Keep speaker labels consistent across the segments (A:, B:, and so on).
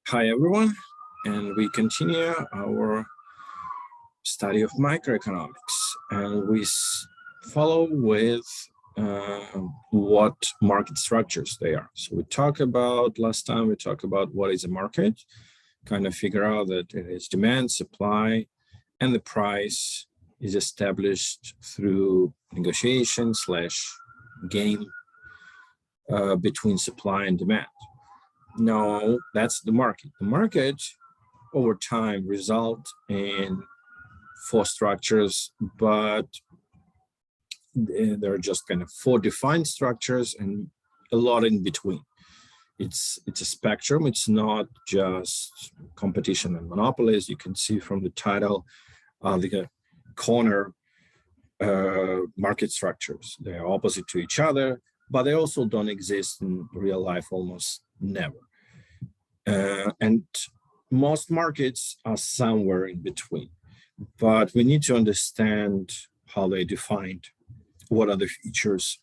A: Hi, everyone, and we continue our study of microeconomics, and we follow with what market structures they are. So we talked about last time, we talked about what is a market, kind of figure out that it is demand, supply, and the price is established through negotiation / game between supply and demand. No, that's the market. The market over time result in four structures, but there are just kind of four defined structures and a lot in between. It's a spectrum. It's not just competition and monopoly, as you can see from the title, the corner market structures. They are opposite to each other, but they also don't exist in real life almost never. And most markets are somewhere in between, but we need to understand how they defined, what are the features.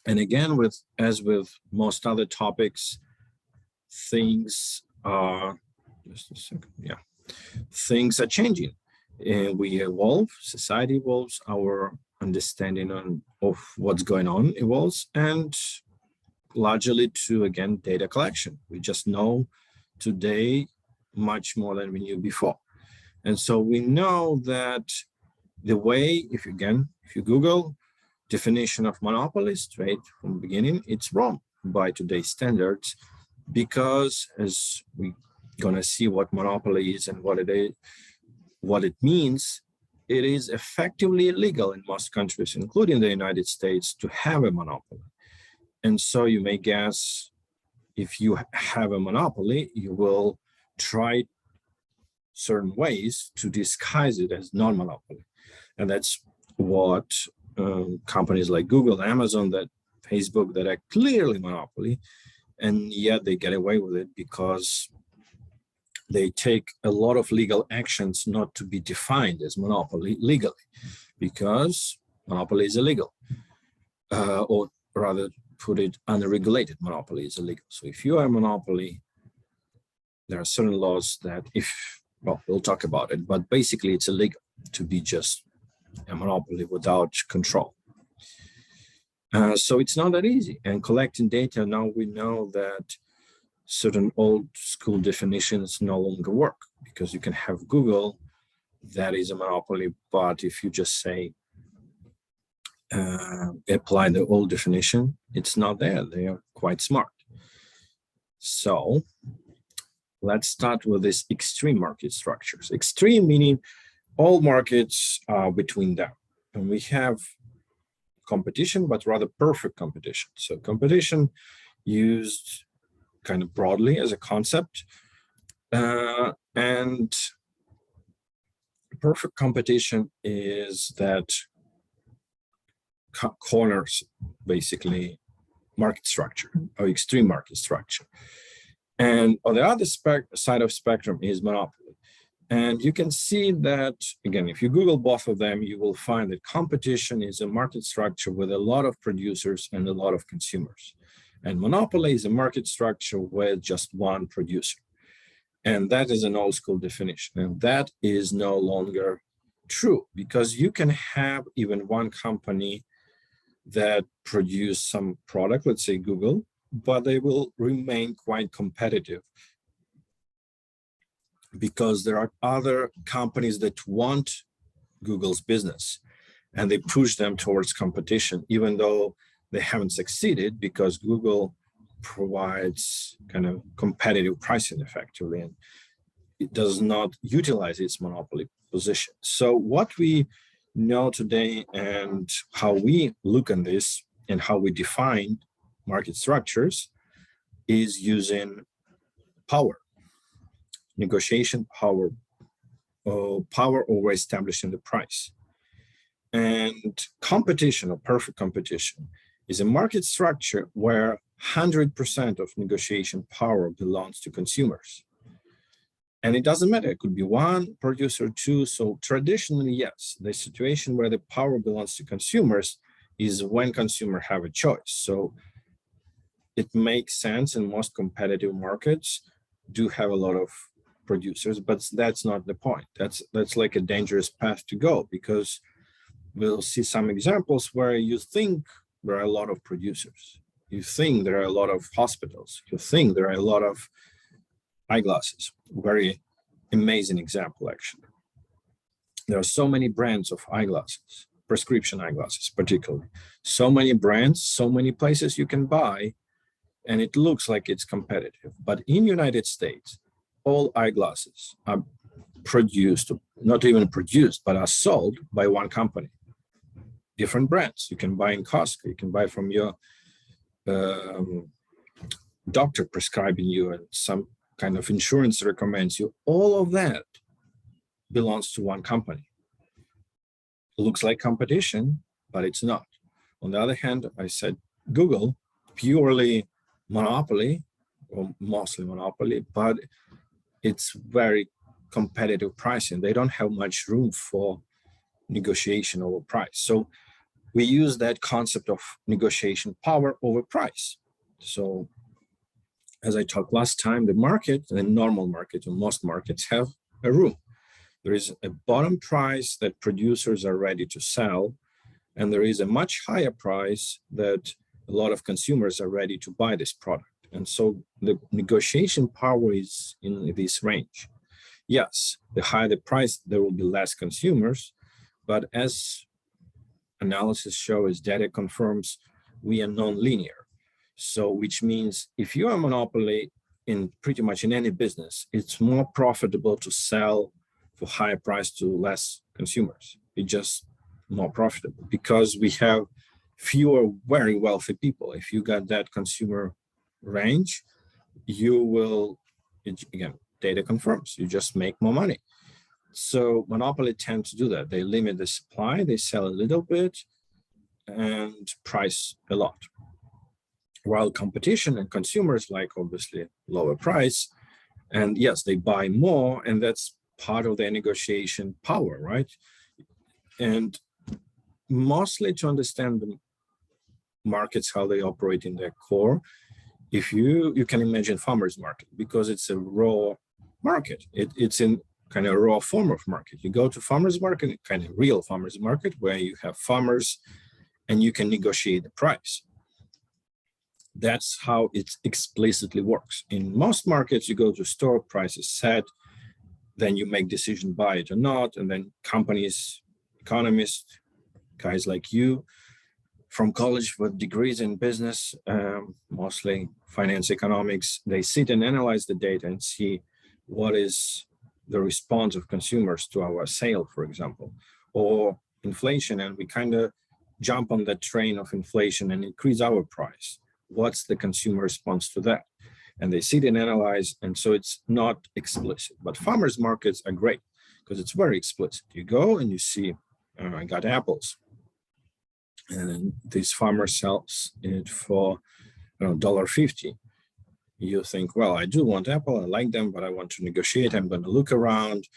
A: And again, as with most other topics, things are, just a second, yeah, things are changing. And we evolve, society evolves, our understanding of what's going on evolves, and largely to, again, data collection. We just know today much more than we knew before. And so we know that the way, if you Google definition of monopoly straight from the beginning, it's wrong by today's standards, because as we're gonna see what monopoly is and what it means, it is effectively illegal in most countries, including the United States, to have a monopoly. And so you may guess, if you have a monopoly, you will try certain ways to disguise it as non-monopoly. And that's what companies like Google, Amazon, that Facebook, that are clearly monopoly, and yet they get away with it because they take a lot of legal actions not to be defined as monopoly legally, because monopoly is illegal, or rather put it, unregulated monopoly is illegal. So if you are a monopoly, there are certain laws that well, we'll talk about it, but basically it's illegal to be just a monopoly without control. So it's not that easy. And collecting data, now we know that certain old school definitions no longer work, because you can have Google, that is a monopoly, but if you just say, apply the old definition, it's not there. They are quite smart. So let's start with this extreme market structures. Extreme meaning all markets are between them. And we have competition, but rather perfect competition. So competition used kind of broadly as a concept. And perfect competition is that corners, basically, market structure or extreme market structure. And on the other side of spectrum is monopoly. And you can see that, again, if you Google both of them, you will find that competition is a market structure with a lot of producers and a lot of consumers. And monopoly is a market structure with just one producer. And that is an old school definition. And that is no longer true, because you can have even one company that produce some product, let's say Google, but they will remain quite competitive, because there are other companies that want Google's business and they push them towards competition, even though they haven't succeeded, because Google provides kind of competitive pricing effectively, and it does not utilize its monopoly position. So what we know today and how we look at this and how we define market structures is using power, negotiation power, power over establishing the price. And competition, or perfect competition, is a market structure where 100% of negotiation power belongs to consumers. And it doesn't matter, it could be one producer, two. So traditionally, yes, the situation where the power belongs to consumers is when consumers have a choice. So it makes sense in most competitive markets do have a lot of producers, but that's not the point. That's like a dangerous path to go, because we'll see some examples where you think there are a lot of producers. You think there are a lot of hospitals. You think there are a lot of eyeglasses. Very amazing example, actually. There are so many brands of eyeglasses, prescription eyeglasses particularly. So many brands, so many places you can buy, and it looks like it's competitive. But in United States, all eyeglasses are produced, not even produced, but are sold by one company. Different brands. You can buy in Costco, you can buy from your doctor prescribing you, and some kind of insurance recommends you. All of that belongs to one company. It looks like competition, but it's not. On the other hand, I said Google, purely monopoly, or mostly monopoly, but it's very competitive pricing. They don't have much room for negotiation over price. So we use that concept of negotiation power over price. So as I talked last time, the market, the normal market, and most markets have a room. There is a bottom price that producers are ready to sell, and there is a much higher price that a lot of consumers are ready to buy this product. And so the negotiation power is in this range. Yes, the higher the price, there will be less consumers, but as analysis shows, data confirms, we are non-linear. So which means if you are a monopoly in pretty much in any business, it's more profitable to sell for higher price to less consumers. It's just more profitable because we have fewer very wealthy people. If you got that consumer range, you will, again, data confirms, you just make more money. So monopoly tend to do that. They limit the supply, they sell a little bit and price a lot. While competition and consumers like obviously lower price, and yes, they buy more, and that's part of their negotiation power, right? And mostly to understand the markets, how they operate in their core, if you can imagine farmers market, because it's a raw market. It's in kind of a raw form of market. You go to farmers market, kind of real farmers market, where you have farmers and you can negotiate the price. That's how it explicitly works. In most markets, you go to store, price is set, then you make decision buy it or not, and then companies, economists, guys like you from college with degrees in business, mostly finance economics, they sit and analyze the data and see what is the response of consumers to our sale, for example, or inflation, and we kind of jump on that train of inflation and increase our price. What's the consumer response to that? And they sit and analyze, and so it's not explicit. But farmers markets are great because it's very explicit. You go and you see, I got apples, and this farmer sells it for $1.50. You think, well, I do want apple, I like them, but I want to negotiate. I'm going to look around,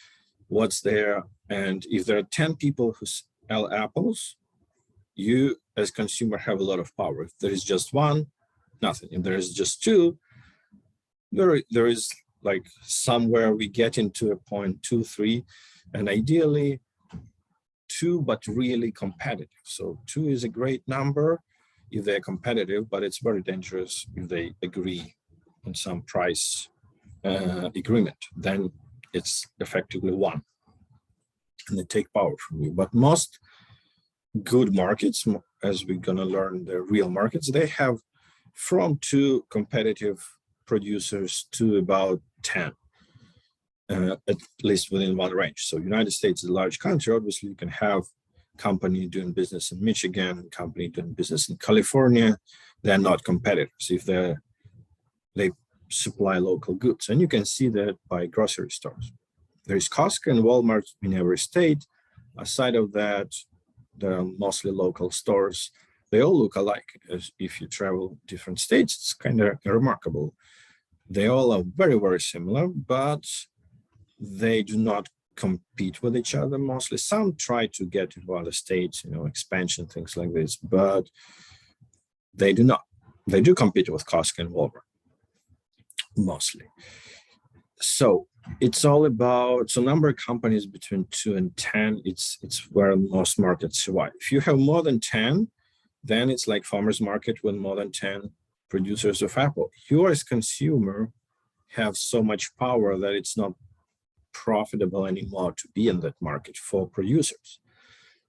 A: what's there, and if there are 10 people who sell apples, you as consumer have a lot of power. If there is just one, nothing. If there is just two, there is like somewhere we get into a point 2, 3, and ideally 2, but really competitive. So 2 is a great number if they're competitive, but it's very dangerous if they agree on some price agreement. Then it's effectively 1, and they take power from you. But most good markets, as we're gonna learn the real markets, they have from 2 competitive producers to about 10, at least within one range. So United States is a large country. Obviously, you can have company doing business in Michigan, company doing business in California. They're not competitors if they supply local goods. And you can see that by grocery stores. There is Costco and Walmart in every state. Aside of that, there are mostly local stores. They all look alike. As if you travel different states, it's kind of remarkable. They all are very, very similar, but they do not compete with each other mostly. Some try to get into other states, expansion, things like this, but they do not. They do compete with Costco and Walmart, mostly. So it's all about, so number of companies between 2 and 10, it's where most markets survive. If you have more than 10, then it's like farmers market with more than 10 producers of apple. You as consumer have so much power that it's not profitable anymore to be in that market for producers.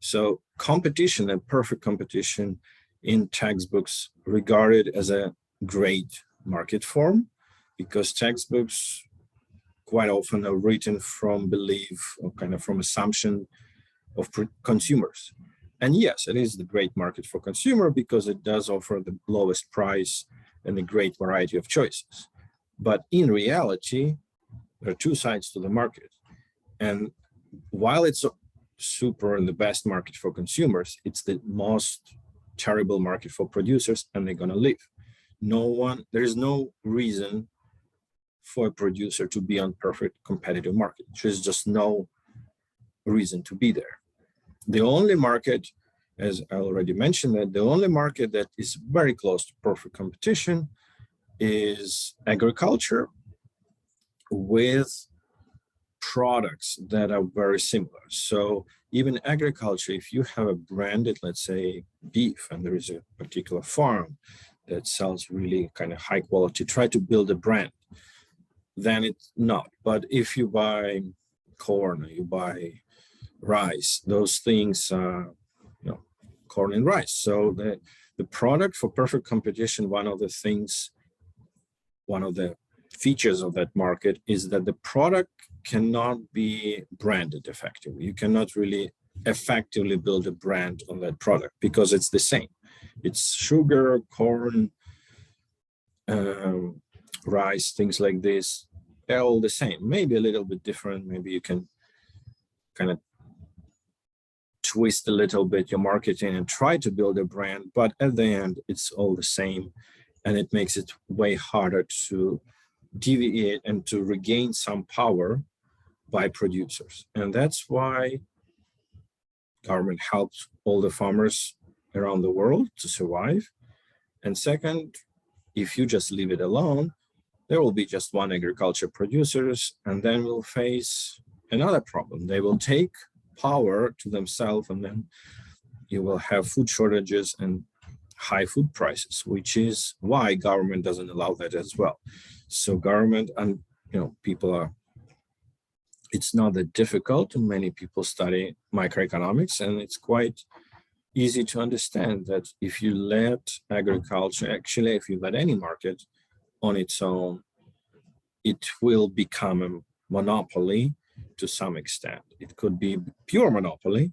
A: So competition and perfect competition in textbooks regarded as a great market form, because textbooks quite often are written from belief or kind of from assumption of consumers. And yes, it is the great market for consumer because it does offer the lowest price and a great variety of choices. But in reality, there are two sides to the market. And while it's super and the best market for consumers, it's the most terrible market for producers, and they're going to leave. There is no reason for a producer to be on perfect competitive market. There's just no reason to be there. The only market, as I already mentioned, that the only market that is very close to perfect competition is agriculture, with products that are very similar. So even agriculture, if you have a branded, let's say, beef, and there is a particular farm that sells really kind of high quality, try to build a brand, then it's not. But if you buy corn, or you buy rice, those things are, corn and rice. So the product for perfect competition, one of the features of that market is that the product cannot be branded effectively. You cannot really effectively build a brand on that product because it's the same. It's sugar, corn, rice, things like this. They're all the same, maybe a little bit different. Maybe you can kind of twist a little bit your marketing and try to build a brand, but at the end, it's all the same. And it makes it way harder to deviate and to regain some power by producers. And that's why government helps all the farmers around the world to survive. And second, if you just leave it alone, there will be just one agriculture producers, and then we'll face another problem. They will take power to themselves, and then you will have food shortages and high food prices, which is why government doesn't allow that as well. So government and people are, it's not that difficult. Many people study microeconomics, and it's quite easy to understand that if you let agriculture, actually, if you let any market on its own, it will become a monopoly to some extent. It could be pure monopoly,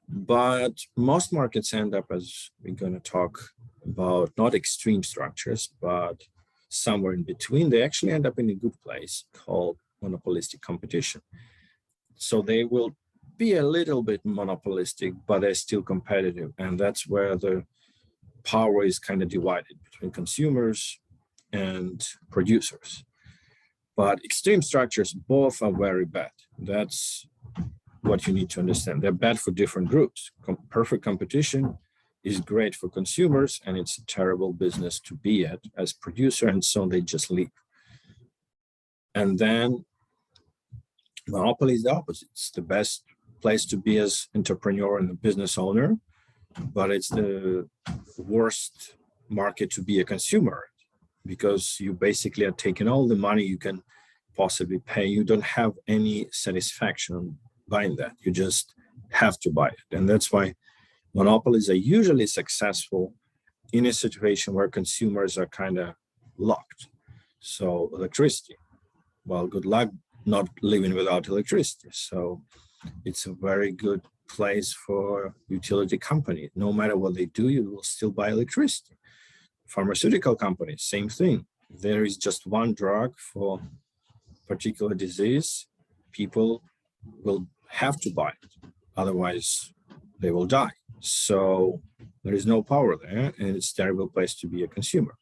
A: but most markets end up, as we're going to talk about, not extreme structures, but somewhere in between. They actually end up in a good place called monopolistic competition. So they will be a little bit monopolistic, but they're still competitive. And that's where the power is kind of divided between consumers and producers. But extreme structures, both are very bad. That's what you need to understand. They're bad for different groups. Perfect competition is great for consumers, and it's a terrible business to be at as producer, and so they just leave. And then monopoly is the opposite. It's the best place to be as entrepreneur and a business owner, but it's the worst market to be a consumer, because you basically are taking all the money you can possibly pay. You don't have any satisfaction buying that. You just have to buy it. And that's why monopolies are usually successful in a situation where consumers are kind of locked. So electricity, well, good luck not living without electricity. So it's a very good place for utility company. No matter what they do, you will still buy electricity. Pharmaceutical companies, same thing. There is just one drug for particular disease, people will have to buy it. Otherwise, they will die. So there is no power there, and it's a terrible place to be a consumer.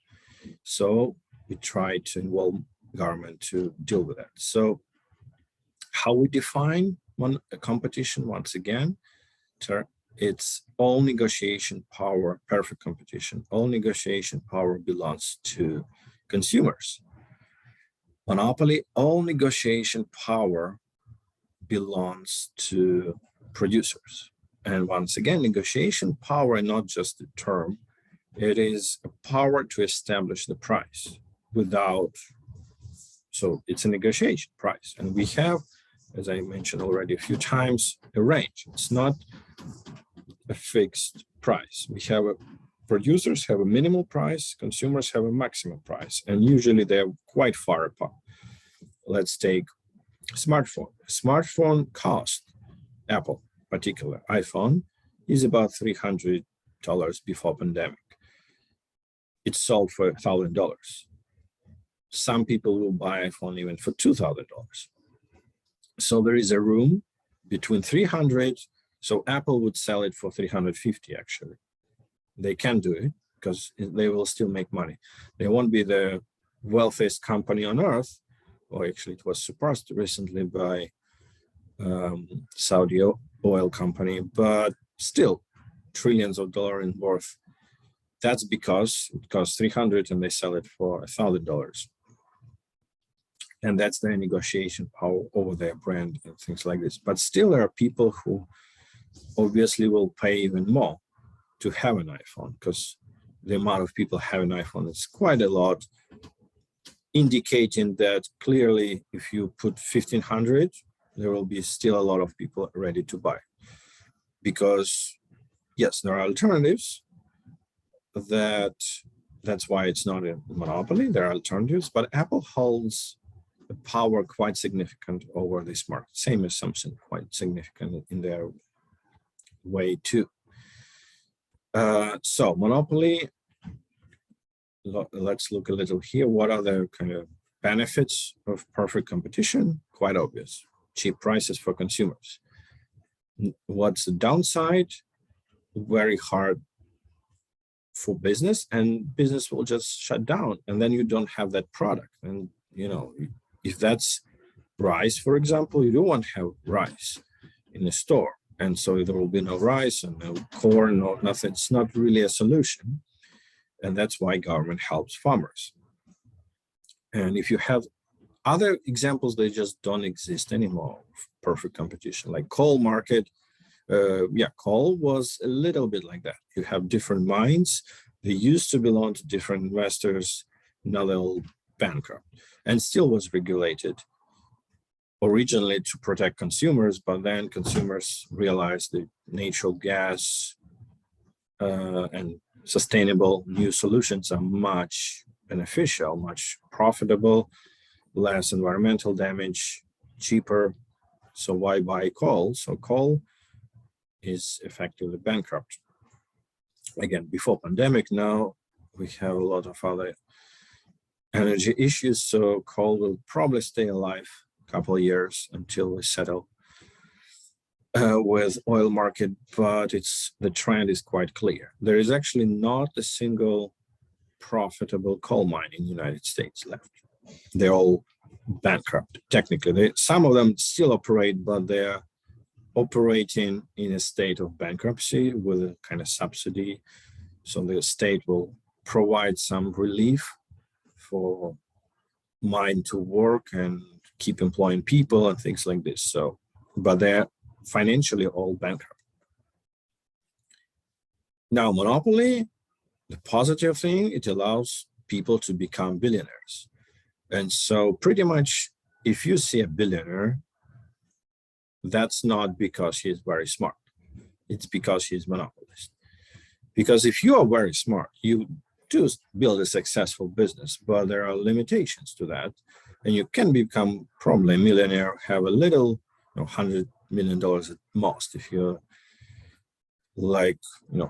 A: So we try to involve government to deal with that. So how we define a competition, once again, it's all negotiation power, perfect competition, all negotiation power belongs to consumers. Monopoly, all negotiation power belongs to producers. And once again, negotiation power is not just a term, it is a power to establish the price without, so it's a negotiation price. And we have, as I mentioned already a few times, a range. It's not a fixed price. We have producers have a minimal price, consumers have a maximum price, and usually they're quite far apart. Let's take smartphone. Smartphone cost, Apple, particular iPhone, is about $300 before pandemic. It's sold for $1,000. Some people will buy iPhone even for $2,000. So there is a room between 300. So Apple would sell it for 350 actually. They can do it because they will still make money. They won't be the wealthiest company on earth, or actually it was surpassed recently by Saudi oil company, but still trillions of dollars in worth. That's because it costs 300 and they sell it for $1,000. And that's their negotiation power over their brand and things like this. But still there are people who obviously will pay even more to have an iPhone, because the amount of people have an iPhone is quite a lot, indicating that clearly if you put 1,500, there will be still a lot of people ready to buy. Because yes, there are alternatives. That's why it's not a monopoly. There are alternatives, but Apple holds the power quite significant over this market. Same as Samsung, quite significant in their way too. So monopoly, let's look a little here. What are the kind of benefits of perfect competition? Quite obvious. Cheap prices for consumers. What's the downside? Very hard for business, and business will just shut down, and then you don't have that product. And you know, if that's rice, for example, you don't want to have rice in a store, and so there will be no rice and no corn or nothing. It's not really a solution, and that's why government helps farmers. And if you have other examples, they just don't exist anymore. Perfect competition, like coal market. Coal was a little bit like that. You have different mines. They used to belong to different investors. Now they're all bankrupt, and still was regulated originally to protect consumers, but then consumers realized that natural gas and sustainable new solutions are much beneficial, much profitable, less environmental damage, cheaper. So why buy coal? So coal is effectively bankrupt. Again, before pandemic, now we have a lot of other energy issues, so coal will probably stay alive a couple of years until we settle with oil market, but the trend is quite clear. There is actually not a single profitable coal mine in the United States left. They're all bankrupt, technically. Some of them still operate, but they're operating in a state of bankruptcy with a kind of subsidy. So the state will provide some relief for mine to work and keep employing people and things like this. So, but they're financially all bankrupt. Now, monopoly, the positive thing, it allows people to become billionaires. And so pretty much if you see a billionaire, that's not because he's very smart. It's because he's monopolist. Because if you are very smart, you do build a successful business, but there are limitations to that. And you can become probably a millionaire, have a little, $100 million at most, if you're like,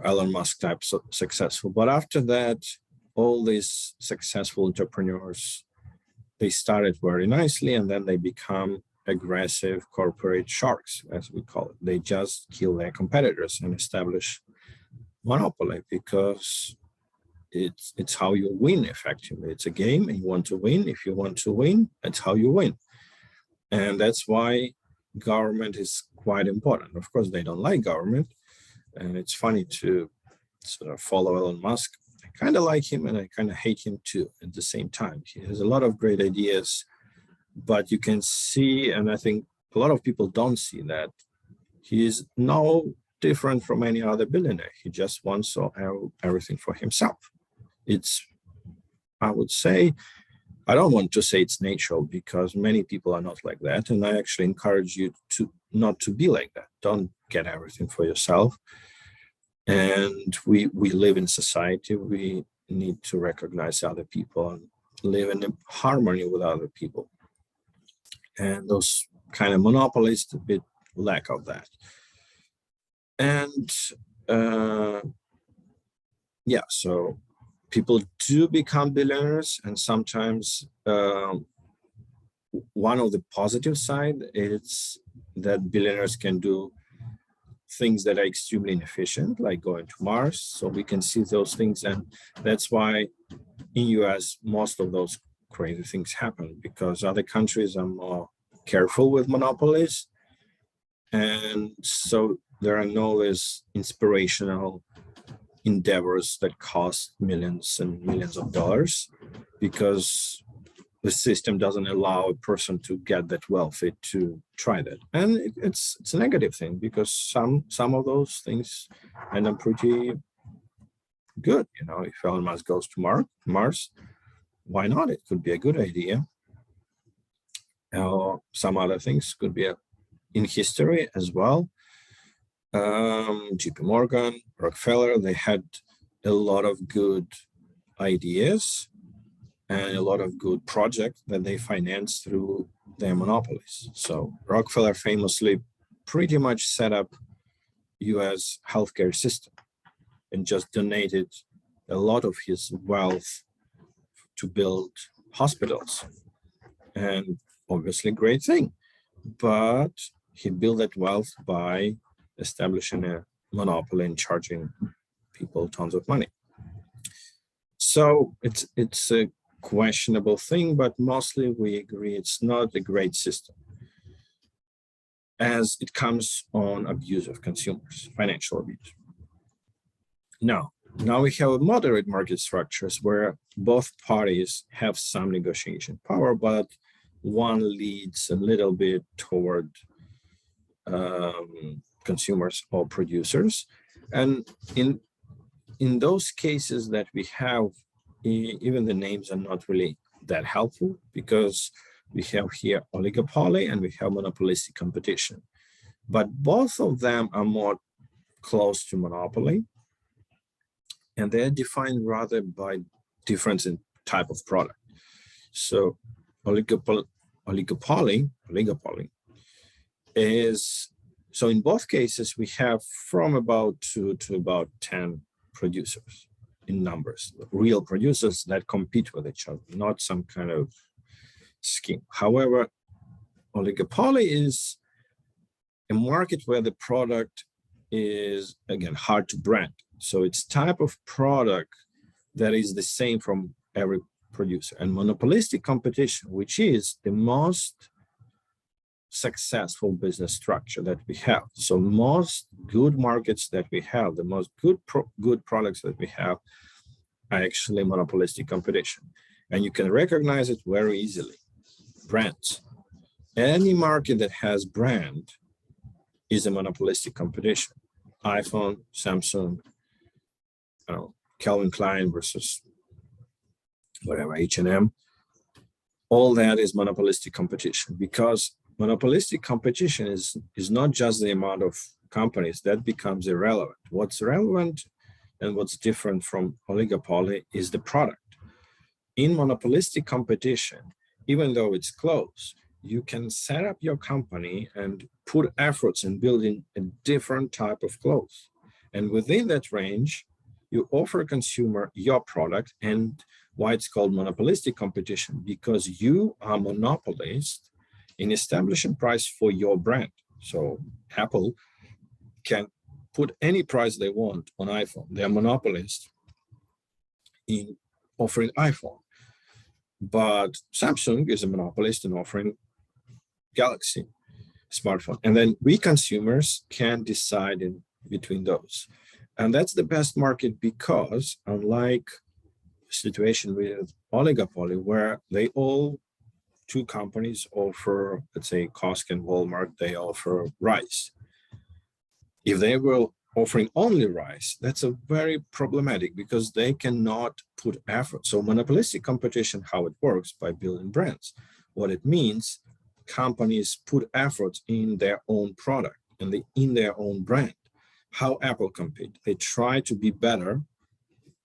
A: Elon Musk type successful. But after that, all these successful entrepreneurs, they started very nicely, and then they become aggressive corporate sharks, as we call it. They just kill their competitors and establish monopoly, because it's how you win effectively. It's a game and you want to win. If you want to win, that's how you win. And that's why government is quite important. Of course, they don't like government. And it's funny to sort of follow Elon Musk. I kind of like him and I kind of hate him too at the same time. He has a lot of great ideas, but you can see, and I think a lot of people don't see that, he is no different from any other billionaire. He just wants everything for himself. It's, I would say, I don't want to say it's natural, because many people are not like that. And I actually encourage you to not to be like that. Don't get everything for yourself. And we live in society. We need to recognize other people and live in harmony with other people. And those kind of monopolies, a bit lack of that. And yeah, so people do become billionaires, and sometimes one of the positive side is that billionaires can do things that are extremely inefficient, like going to Mars. So we can see those things, and that's why in US most of those crazy things happen, because other countries are more careful with monopolies, and so there are no less inspirational endeavors that cost millions and millions of dollars, because the system doesn't allow a person to get that wealthy to try that. And it's a negative thing, because some of those things end up pretty good. You know, if Elon Musk goes to Mars, why not? It could be a good idea. Some other things could be in history as well. JP Morgan, Rockefeller, they had a lot of good ideas and a lot of good projects that they financed through their monopolies. So Rockefeller famously pretty much set up US healthcare system and just donated a lot of his wealth to build hospitals. And obviously great thing, but he built that wealth by establishing a monopoly and charging people tons of money. So it's a questionable thing, but mostly we agree it's not a great system, as it comes on abuse of consumers, financial abuse. Now we have moderate market structures where both parties have some negotiation power, but one leads a little bit toward consumers or producers. And in those cases that we have, even the names are not really that helpful, because we have here oligopoly and we have monopolistic competition. But both of them are more close to monopoly, and they're defined rather by difference in type of product. So oligopoly is, so in both cases, we have from about 2 to about 10 producers in numbers, real producers that compete with each other, not some kind of scheme. However, oligopoly is a market where the product is, again, hard to brand. So it's type of product that is the same from every producer. And monopolistic competition, which is the most successful business structure that we have. So most good markets that we have, the most good products that we have, are actually monopolistic competition. And you can recognize it very easily. Brands. Any market that has brand is a monopolistic competition. iPhone, Samsung, Calvin Klein versus whatever, H&M. All that is monopolistic competition, because monopolistic competition is not just the amount of companies that becomes irrelevant. What's relevant and what's different from oligopoly is the product. In monopolistic competition, even though it's close, you can set up your company and put efforts in building a different type of clothes. And within that range, you offer a consumer your product. And why it's called monopolistic competition, because you are monopolist in establishing price for your brand. So Apple can put any price they want on iPhone. They're monopolist in offering iPhone. But Samsung is a monopolist in offering Galaxy smartphone. And then we consumers can decide in between those. And that's the best market, because unlike situation with oligopoly, where they all two companies offer, let's say Costco and Walmart, they offer rice. If they were offering only rice, that's a very problematic because they cannot put effort. So monopolistic competition, how it works by building brands. What it means, companies put effort in their own product and in their own brand. How Apple compete, they try to be better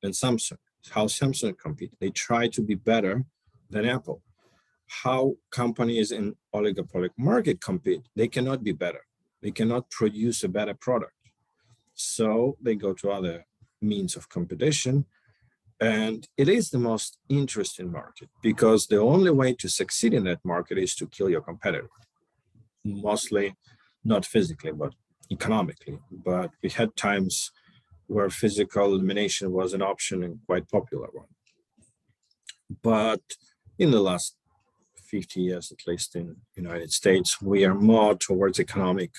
A: than Samsung. How Samsung compete, they try to be better than Apple. How companies in oligopoly market compete, they cannot be better. They cannot produce a better product. So they go to other means of competition. And it is the most interesting market because the only way to succeed in that market is to kill your competitor. Mostly not physically, but economically. But we had times where physical elimination was an option and quite popular one. But in the last 50 years, at least in the United States, we are more towards economic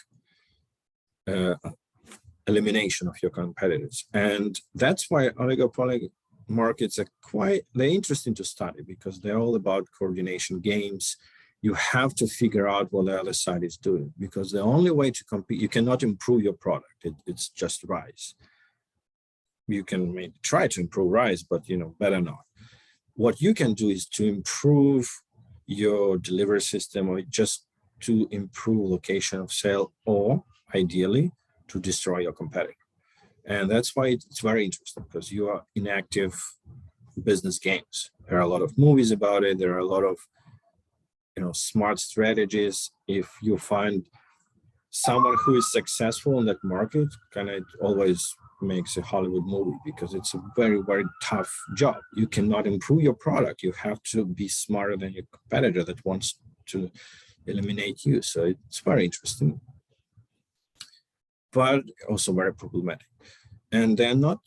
A: elimination of your competitors. And that's why oligopoly markets are they're interesting to study because they're all about coordination games. You have to figure out what the other side is doing because the only way to compete, you cannot improve your product. It's just rice. You can maybe try to improve rice, but better not. What you can do is to improve your delivery system or just to improve location of sale or ideally to destroy your competitor. And that's why it's very interesting because you are in active business games. There are a lot of movies about it. There are a lot of smart strategies. If you find someone who is successful in that market, kind of always makes a Hollywood movie because it's a very, very tough job. You cannot improve your product. You have to be smarter than your competitor that wants to eliminate you. So it's very interesting, but also very problematic. And they're not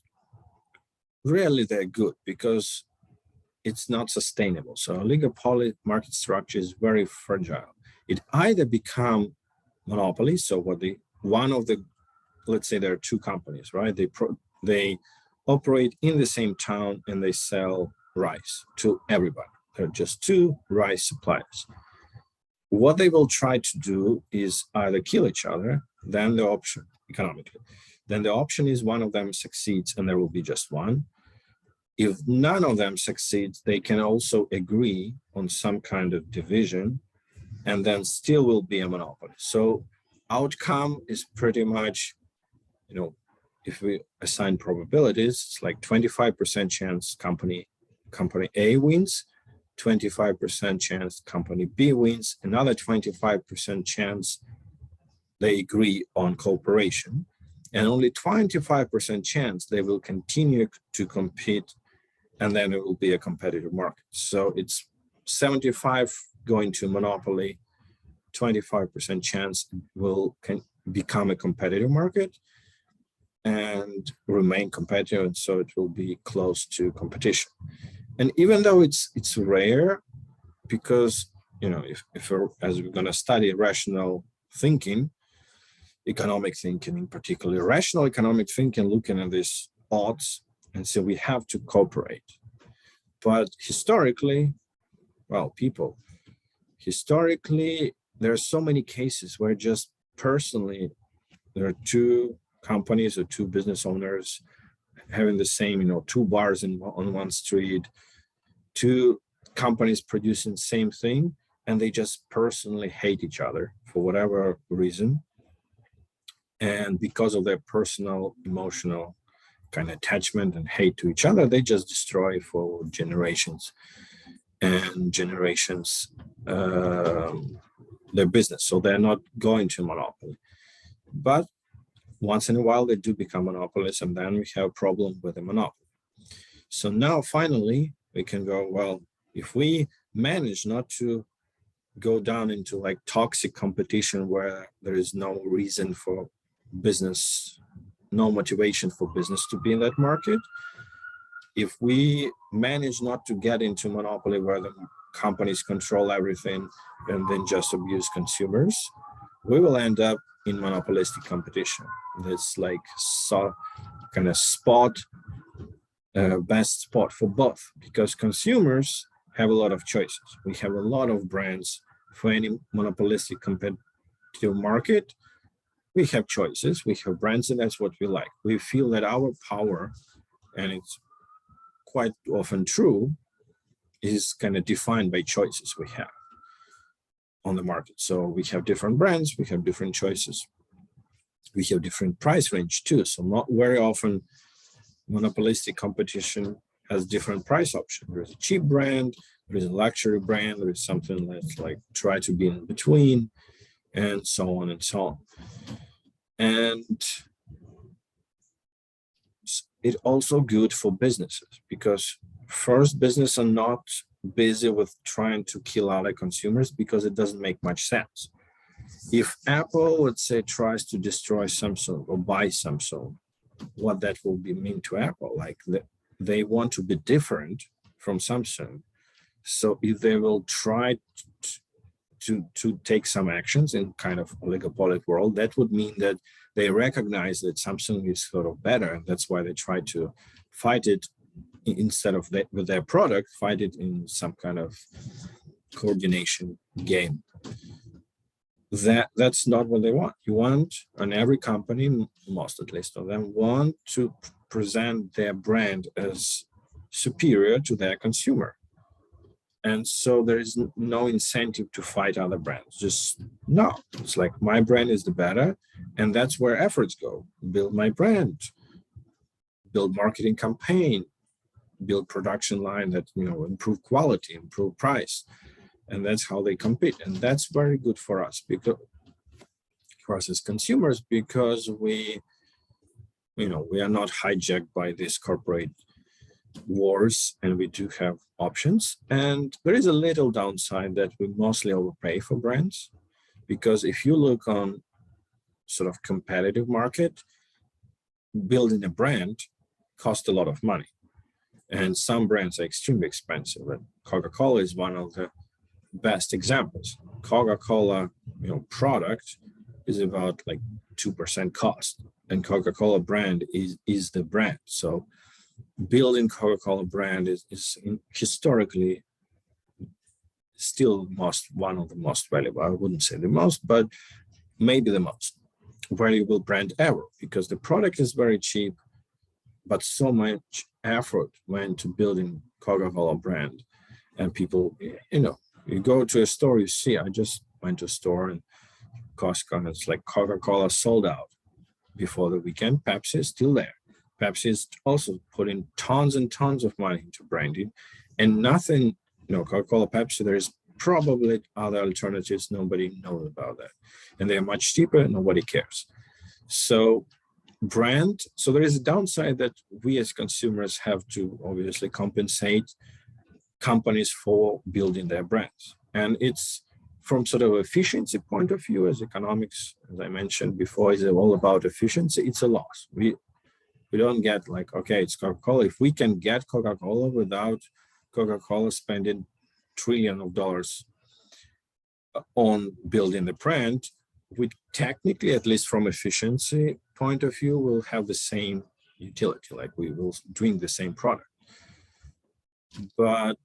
A: really that good because it's not sustainable. So oligopoly market structure is very fragile. It either become monopoly. So let's say there are two companies, right? They operate in the same town and they sell rice to everybody. They're just two rice suppliers. What they will try to do is either kill each other, then the option economically. Then the option is one of them succeeds and there will be just one. If none of them succeeds, they can also agree on some kind of division and then still will be a monopoly. So outcome is pretty much, if we assign probabilities, it's like 25% chance company A wins, 25% chance company B wins, another 25% chance they agree on cooperation, and only 25% chance they will continue to compete, and then it will be a competitive market. So it's 75 going to monopoly, 25% chance can become a competitive market and remain competitive, and so it will be close to competition. And even though it's rare, because if we're, as we're going to study rational thinking, economic thinking in particular, rational economic thinking, looking at these odds and say we have to cooperate. But historically, historically, there are so many cases where just personally, there are two companies or two business owners having the same, two bars on one street, two companies producing the same thing, and they just personally hate each other for whatever reason. And because of their personal, emotional kind of attachment and hate to each other, they just destroy for generations and generations their business. So they're not going to monopoly. But once in a while, they do become monopolists, and then we have a problem with the monopoly. So now, finally, we can go, well, if we manage not to go down into like toxic competition where there is no reason for business, no motivation for business to be in that market, if we manage not to get into monopoly where the companies control everything and then just abuse consumers, we will end up in monopolistic competition. It's like kind of best spot for both, because consumers have a lot of choices. We have a lot of brands for any monopolistic competitive market. We have choices, we have brands, and that's what we like. We feel that our power, and it's quite often true, is kind of defined by choices we have on the market. So we have different brands, we have different choices. We have different price range too. So not very often monopolistic competition has different price options. There's a cheap brand, there's a luxury brand, there is something that's like try to be in between, and so on and so on. And it's also good for businesses because first, businesses are not busy with trying to kill other consumers because it doesn't make much sense. If Apple, let's say, tries to destroy Samsung or buy Samsung, what that will mean to Apple? Like they want to be different from Samsung. So if they will try to take some actions in kind of oligopoly world, that would mean that they recognize that Samsung is sort of better, and that's why they try to fight it instead of with their product, fight it in some kind of coordination game. That's not what they want. You want, and every company, most at least of them, want to present their brand as superior to their consumer. And so there is no incentive to fight other brands. Just no, it's like my brand is the better, and that's where efforts go. Build my brand, build marketing campaign, build production line that improve quality, improve price, and that's how they compete. And that's very good for us, because for us as consumers, because we are not hijacked by these corporate wars, and we do have options. And there is a little downside that we mostly overpay for brands, because if you look on sort of competitive market, building a brand costs a lot of money, and some brands are extremely expensive. And Coca-Cola is one of the best examples. Coca-Cola product is about like 2% cost, and Coca-Cola brand is the brand. So building Coca-Cola brand is historically still one of the most valuable. I wouldn't say the most, but maybe the most valuable brand ever, because the product is very cheap, but so much effort went to building Coca-Cola brand. And people, you go to a store, you see, I just went to a store in Costco, and it's like Coca-Cola sold out before the weekend. Pepsi is still there. Pepsi is also putting tons and tons of money into branding, and nothing, Coca-Cola, Pepsi, there's probably other alternatives. Nobody knows about that. And they're much cheaper, nobody cares. So there is a downside that we as consumers have to obviously compensate companies for building their brands. And it's from sort of efficiency point of view, as economics, as I mentioned before, is all about efficiency. It's a loss. We don't get like, okay, it's Coca-Cola. If we can get Coca-Cola without Coca-Cola spending trillions of dollars on building the brand, we technically, at least from efficiency point of view, will have the same utility, like we will drink the same product. But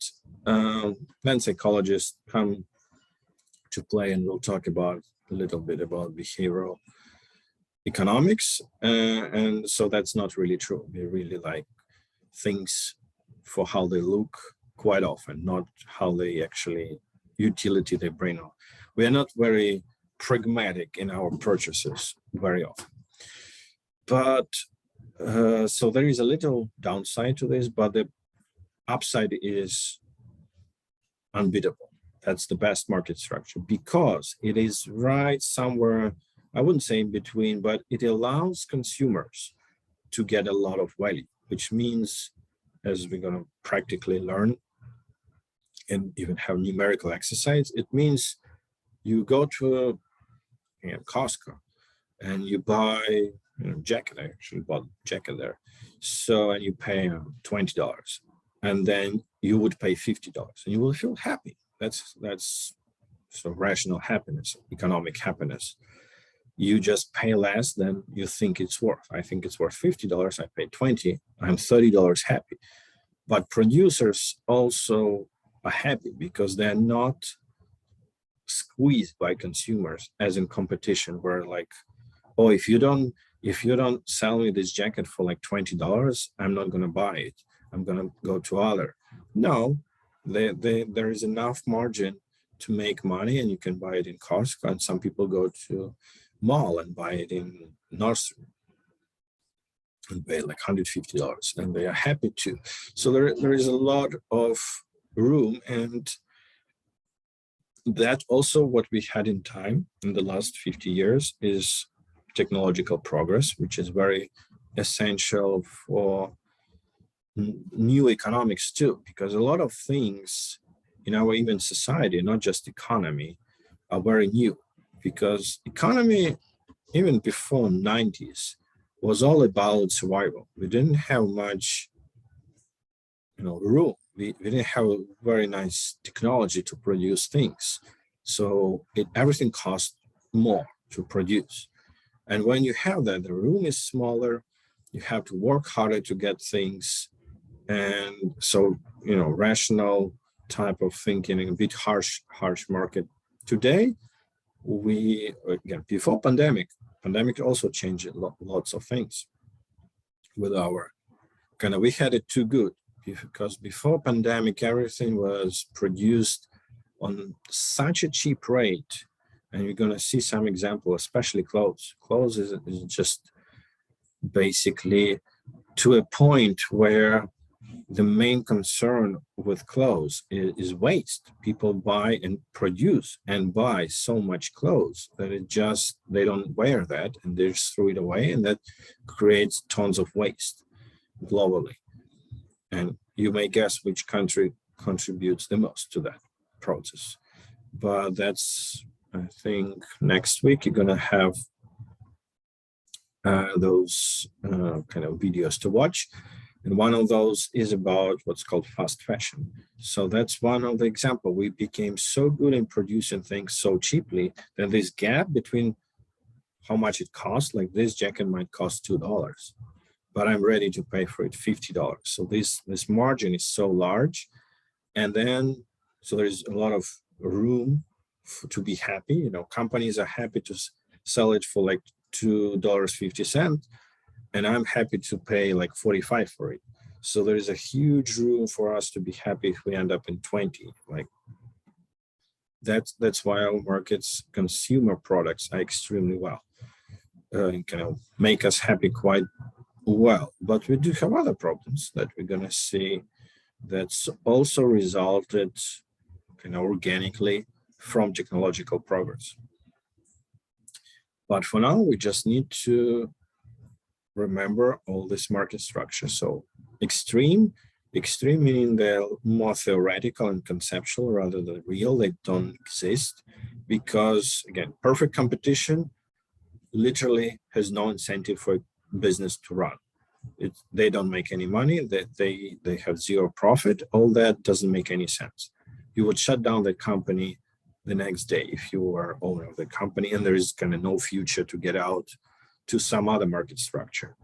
A: then psychologists come to play, and we'll talk about a little bit about behavioral economics, and so that's not really true. We really like things for how they look quite often, not how they actually utility they bring on. We are not very pragmatic in our purchases very often. But so there is a little downside to this, but the upside is unbeatable. That's the best market structure, because it is right somewhere, I wouldn't say in between, but it allows consumers to get a lot of value, which means, as we're going to practically learn and even have numerical exercise, it means you go to Costco and you buy jacket. I actually bought a jacket there. So, and you pay $20, and then you would pay $50, and you will feel happy. That's sort of rational happiness, economic happiness. You just pay less than you think it's worth. I think it's worth $50. I pay $20. I'm $30 happy. But producers also are happy because they're not squeezed by consumers as in competition, where like, oh, if you don't sell me this jacket for like $20, I'm not going to buy it. I'm going to go to other. No, there is enough margin to make money, and you can buy it in Costco. And some people go to mall and buy it in Nordstrom and pay like $150, and they are happy to. So there is a lot of room, and that also what we had in time in the last 50 years is technological progress, which is very essential for new economics too, because a lot of things in our even society, not just economy, are very new. Because economy, even before 90s, was all about survival. We didn't have much, room. We didn't have a very nice technology to produce things. So everything cost more to produce. And when you have that, the room is smaller, you have to work harder to get things. And so, rational type of thinking in a bit harsh market. Today, again, before pandemic also changed lots of things with our we had it too good, because before pandemic, everything was produced on such a cheap rate. And you're going to see some example, especially clothes. Clothes is just basically to a point where the main concern with clothes is waste. People buy and produce and buy so much clothes that they don't wear that, and they just throw it away, and that creates tons of waste globally. And you may guess which country contributes the most to that process. But that's, I think, next week you're going to have those kind of videos to watch. And one of those is about what's called fast fashion. So that's one of the example. We became so good in producing things so cheaply that this gap between how much it costs, like this jacket might cost $2, but I'm ready to pay for it $50. So this margin is so large. And then, so there's a lot of room to be happy. Companies are happy to sell it for like $2.50, and I'm happy to pay like 45 for it. So there is a huge room for us to be happy if we end up in 20. Like that's why our markets, consumer products, are extremely well, and kind of make us happy quite well. But we do have other problems that we're going to see that's also resulted organically from technological progress. But for now, we just need to remember all this market structure. So extreme meaning they're more theoretical and conceptual rather than real. They don't exist because, again, perfect competition literally has no incentive for business to run. They don't make any money, they have zero profit. All that doesn't make any sense. You would shut down the company the next day if you were owner of the company, and there is no future to get out to some other market structure.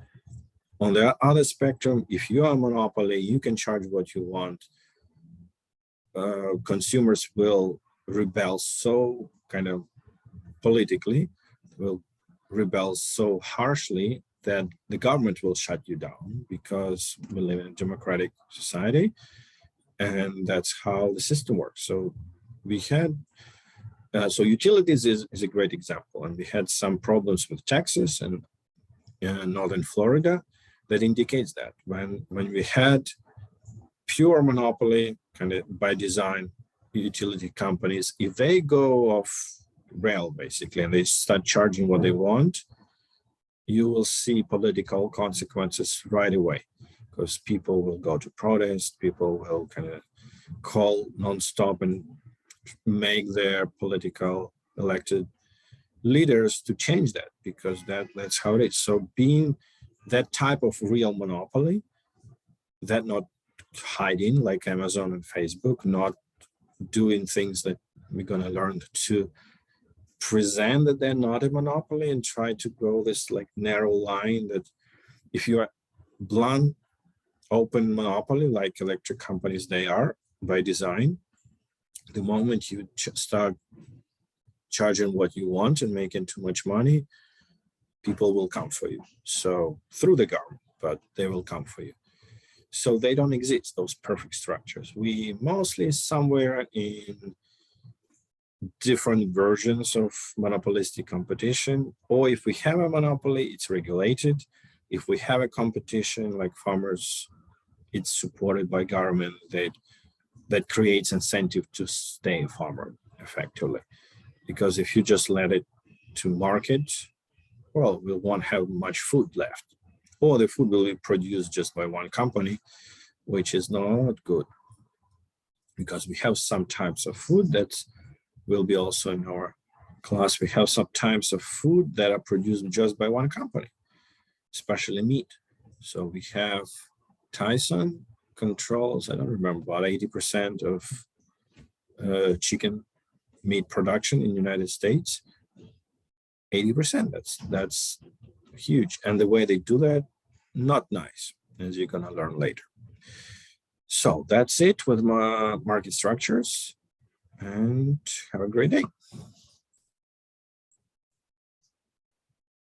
A: On the other spectrum, if you are a monopoly, you can charge what you want. Consumers will rebel so politically, will rebel so harshly that the government will shut you down, because we live in a democratic society, and that's how the system works. So we had, so utilities is a great example, and we had some problems with Texas and northern Florida that indicates that when we had pure monopoly by design, utility companies, if they go off rail basically and they start charging what they want, you will see political consequences right away, because people will go to protest, people will call nonstop and make their political elected leaders to change that, because that's how it is. So being that type of real monopoly, that not hiding like Amazon and Facebook, not doing things that we're going to learn to present that they're not a monopoly and try to go this narrow line that if you are blunt, open monopoly like electric companies they are by design, The moment you start charging what you want and making too much money, people will come for you. So through the government, but they will come for you. So they don't exist, those perfect structures. We mostly somewhere in different versions of monopolistic competition, or if we have a monopoly, it's regulated. If we have a competition like farmers, it's supported by government that creates incentive to stay a farmer effectively. Because if you just let it to market, well, we won't have much food left, or the food will be produced just by one company, which is not good, because we have some types of food that will be also in our class. We have some types of food that are produced just by one company, especially meat. So we have Tyson controls, I don't remember, about 80% of chicken meat production in the United States. 80%, that's huge. And the way they do that, not nice, as you're gonna learn later. So that's it with my market structures, and have a great day.